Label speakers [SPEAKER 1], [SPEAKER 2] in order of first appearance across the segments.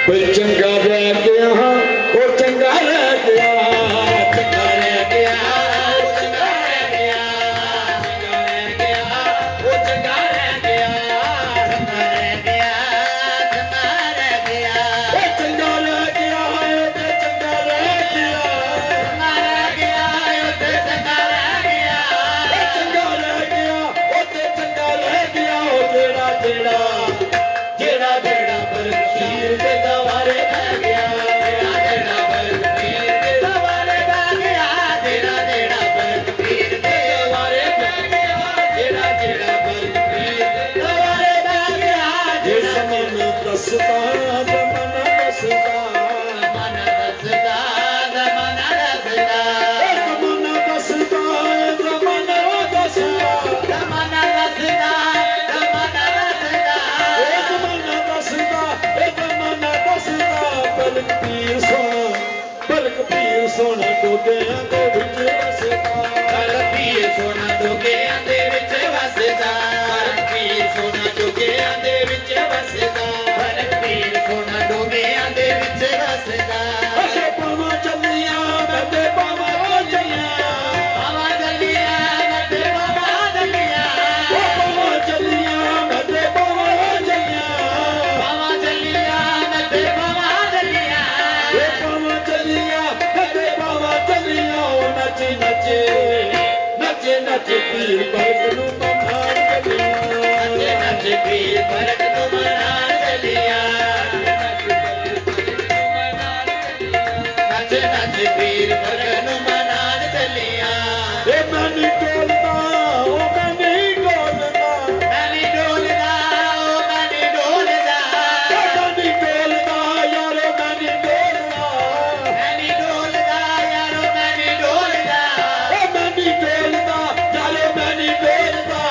[SPEAKER 1] ਬਈ ਚੰਗਾ ਰਹਿ ਗਿਆ ਉਹ ਚੰਗਾ ਰਹਿ ਗਿਆ, ਚੰਗਾ ਰਹਿ ਗਿਆ ਉਹ ਚੰਗਾ ਰਹਿ ਗਿਆ, ਚੰਗਾ ਰਹਿ ਗਿਆ ਉਹ ਚੰਗਾ ਰਹਿ ਗਿਆ, ਚੰਗਾ ਰਹਿ ਗਿਆ, ਚੰਗਾ ਰਹਿ ਗਿਆ, ਉਹ ਚੰਗਾ ਰਹਿ ਗਿਆ ਤੇ ਚੰਗਾ ਰਹਿ ਗਿਆ, ਚੰਗਾ ਰਹਿ ਗਿਆ ਤੇ ਚੰਗਾ ਰਹਿ ਗਿਆ, ਚੰਗਾ ਰਹਿ ਗਿਆ ਉਹ ਤੇ ਚੰਗਾ ਰਹਿ ਗਿਆ, ਉਹ ਜਿਹੜਾ ਜਿਹੜਾ ਜਿਹੜਾ ਬਰਖੀਰ ਦੇ ਦਵਾਰੇ ਬਹਿ ਗਿਆ, ਜਿਹੜਾ ਬਰਖੀਰ ਦੇ ਦਵਾਰੇ ਬਹਿ ਗਿਆ, ਜਿਹੜਾ ਬਰਖੀਰ ਦੇ ਦਵਾਰੇ ਬਹਿ ਗਿਆ, ਜਿਹੜਾ ਬਰਖੀਰ ਦੇ ਦਵਾਰੇ ਬਹਿ ਗਿਆ, ਜੇ ਸਮਨ ਦੱਸਦਾ ਜ਼ਮਨ ਦੱਸਦਾ, ਮਨ ਦੱਸਦਾ ਜ਼ਮਨ ਦੱਸਦਾ, ਜ਼ਮਨ ਦੱਸਦਾ ਜ਼ਮਨ ਦੱਸਦਾ, ਜ਼ਮਨ ਦੱਸਦਾ ਜ਼ਮਨ ਦੱਸਦਾ, ਜ਼ਮਨ ਦੱਸਦਾ ਜ਼ਮਨ ਦੱਸਦਾ, ਬਲਕ ਪੀਰ ਸੋਹਣਾ ਡੋਗਿਆਂ ਦੇ ਵਿੱਚ ਵਸਦਾ, ਬਲਕ ਪੀਰ ਸੋਹਣਾ ਡੋਗਿਆਂ ਦੇ ਵਿੱਚ ਵਸਦਾ, ਬਲਕ ਪੀਰ ਸੋਹਣਾ ਡੋਗਿਆਂ ਦੇ ਵਿੱਚ ਵਸਦਾ, ਬਲਕ ਪੀਰ ਸੋਹਣਾ ਡੋਗਿਆਂ ਦੇ ਵਿੱਚ ਵਸਦਾ, ਅਗੇ ਪਾਵਾਂ ਚੱਲੀਆਂ ਮੈਂ ਤੇ ਪਾਵਾਂ ਚੱਲੀਆਂ, ਪਾਵਾਂ ਚੱਲੀਆਂ ਮੈਂ ਤੇ ਪਾਵਾਂ ਚੱਲੀਆਂ, ਪਾਵਾਂ ਚੱਲੀਆਂ ਮੈਂ ਤੇ ਪਾਵਾਂ ਚੱਲੀਆਂ, ਪਾਵਾਂ ਚੱਲੀਆਂ ਮੈਂ ਤੇ ਪਾਵਾਂ ਚੱਲੀਆਂ, ਪਾਵਾਂ ਚੱਲੀਆਂ ਮੈਂ ਤੇ ਪਾਵਾਂ ਚੱਲੀਆਂ, ਉਹ ਨੱਚੇ ਨੱਚੇ ਨੱਚੇ ਨੱਚੇ ਪੀਰ ਬਰਕ ਨੂੰ ਮਨਾਣ ਚੱਲੀਆਂ, ਨੱਚੇ ਨੱਚੇ ਪੀਰ ਬਰਕ ਨੂੰ ਮਨਾਣ ਚੱਲੀਆਂ, ਨੱਚੇ ਨੱਚੇ ਪੀਰ ਬਰਕ ਨੂੰ ਮਨਾਣ ਚੱਲੀਆਂ, ਇਹ ਮੈਂ ਨਹੀਂ ਡੋਲਦਾ ਉਹ ਮੈਂ ਨਹੀਂ ਡੋਲਦਾ, ਮੈਂ ਨਹੀਂ ਡੋਲਦਾ ਉਹ ਮੈਂ ਨਹੀਂ ਡੋਲਦਾ, ਮੈਂ ਨਹੀਂ ਡੋਲਦਾ ਯਾਰੋ ਮੈਂ ਨਹੀਂ ਡੋਲਦਾ, ਮੈਂ ਨਹੀਂ ਡੋਲਦਾ ਯਾਰੋ ਮੈਂ ਨਹੀਂ ਡੋਲਦਾ, ਉਹ ਮੈਂ ਨਹੀਂ ਡੋਲਦਾ ਯਾਰੋ ਮੈਂ ਨਹੀਂ ਡੋਲਦਾ,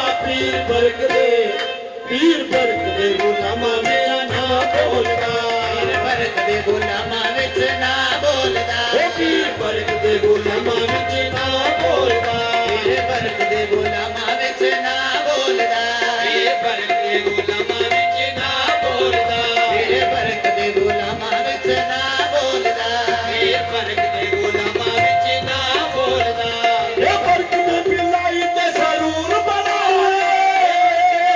[SPEAKER 1] ਪੀਰ ਬਰਕ ਦੇ ਗੁਲਾਮਾਂ ਵਿੱਚ ਨਾ ਬੋਲਦਾ, ਪੀਰ ਬਰਕ ਦੇ ਗੁਲਾਮਾਂ ਵਿੱਚ ਨਾ ਬੋਲਦਾ, ਉਹ ਪੀਰ ਬਰਕ ਦੇ ਗੁਲਾਮਾਂ ਵਿੱਚ ਨਾ ਬੋਲਦਾ, ਪੀਰ ਬਰਕ ਦੇ ਗੁਲਾਮਾਂ ਵਿੱਚ ਨਾ ਬੋਲਦਾ, ਪੀਰ ਬਰਕ ਦੇ ਗੁਲਾਮਾਂ ਵਿੱਚ ਨਾ ਬੋਲਦਾ, ਪੀਰ ਬਰਕ ਦੇ ਗੁਲਾਮਾਂ ਵਿੱਚ ਨਾ ਬੋਲਦਾ, ਪੀਰ ਬਰਕ ਦੇ ਗੁਲਾਮਾਂ ਵਿੱਚ ਨਾ ਬੋਲਦਾ, ਇਹ ਬਰਕ ਨੇ ਬਿਲਾਈ ਤੇ ਸਰੂਰ ਬਣਾਇਆ,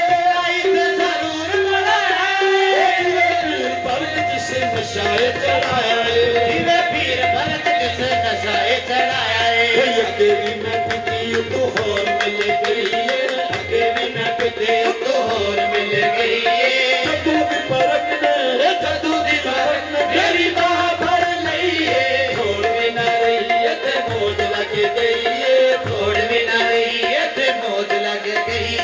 [SPEAKER 1] ਬਿਲਾਈ ਤੇ ਸਰੂਰ ਬਣਾਇਆ, ਪੀਰ ਬਰਕ ਜਿਸੇ ਨਸ਼ਾਏ ਚੜਾਇਆ, ਜਿਵੇਂ ਪੀਰ ਬਰਕ ਜਿਸੇ ਨਸ਼ਾਏ ਚੜਾਇਆ, ਅੱਗੇ ਵੀ ਮੈਂ ਪੀਤੀ ਉਤੋਂ ਹੋਰ ਮਿਲ ਗਈ, ਅੱਗੇ ਵੀ ਮੈਂ ਪੀਤੀ ਉਤੋਂ ਹੋਰ ਮਿਲ ਗਈ, ਜੱਦੂ ਦੀ ਬਰਕ ਨੇ ਜੱਦੂ ਦੀ ਬਰਕ ਨੇ ਮੇਰੀ ਬਾਹ ਫੜ ਲਈ, ਥੋੜ ਵੀ ਨਾ ਰਹੀ ਤੇ ਮੌਜ ਲੱਗ ਗਈ, ਥੋੜ ਵੀ ਨਾ ਰਹੀ ਤੇ ਮੌਜ ਲੱਗ ਗਈ,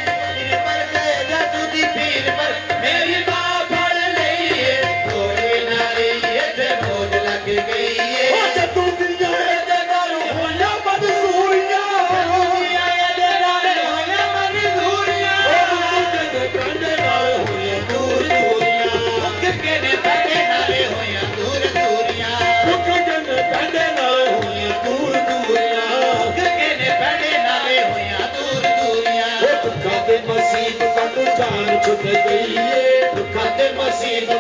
[SPEAKER 1] ਪੀਰ ਬਰਕ ਜੱਦੂ ਦੀ ਪੀਰ ਬਰਕ ਮੇਰੀ ਬਾਹ ਫੜ ਲਈ, ਥੋੜ ਵੀ ਨਾ ਰਹੀ ਤੇ ਮੌਜ ਲੱਗ ਗਈ, ਉਹ ਜੱਦੂ ਦੀਆਂ ਇਹਦੇ ਨਾਲ ਹੋਈਆਂ ਮਨਜ਼ੂਰੀਆਂ, ਜੱਦੂ ਦੀਆਂ ਇਹਦੇ ਨਾਲ ਹੋਈਆਂ ਮਨਜ਼ੂਰੀਆਂ, ਉਹ ਮੁੱਕ ਕੇ ਕੰਡੇ ਨਾਲ ਹੋਈਆਂ ਦੂਰ ਦੂਰੀਆਂ, ਮੁੱਕ ਕੇ ਨੇ ਕੰਡੇ ਨਾਲ ਹੋਈਆਂ ਦੂਰ ਦੂਰੀਆਂ, ਮੁੱਕ ਕੇ ਨੇ ਕੰਡੇ ਨਾਲ ਹੋਈਆਂ ਦੂਰ ਦੂਰੀਆਂ, ਮੁੱਕ ਕੇ ਨੇ ਕੰਡੇ ਨਾਲ ਹੋਈਆਂ ਦੂਰ ਦੂਰੀਆਂ, ਉਹ ਦੁੱਖਾਂ ਤੇ ਮੁਸੀਬਤਾਂ ਤੋਂ ਜਾਨ ਛੁੱਟ ਗਈ ਏ, ਦੁੱਖਾਂ ਤੇ ਮੁਸੀਬਤਾਂ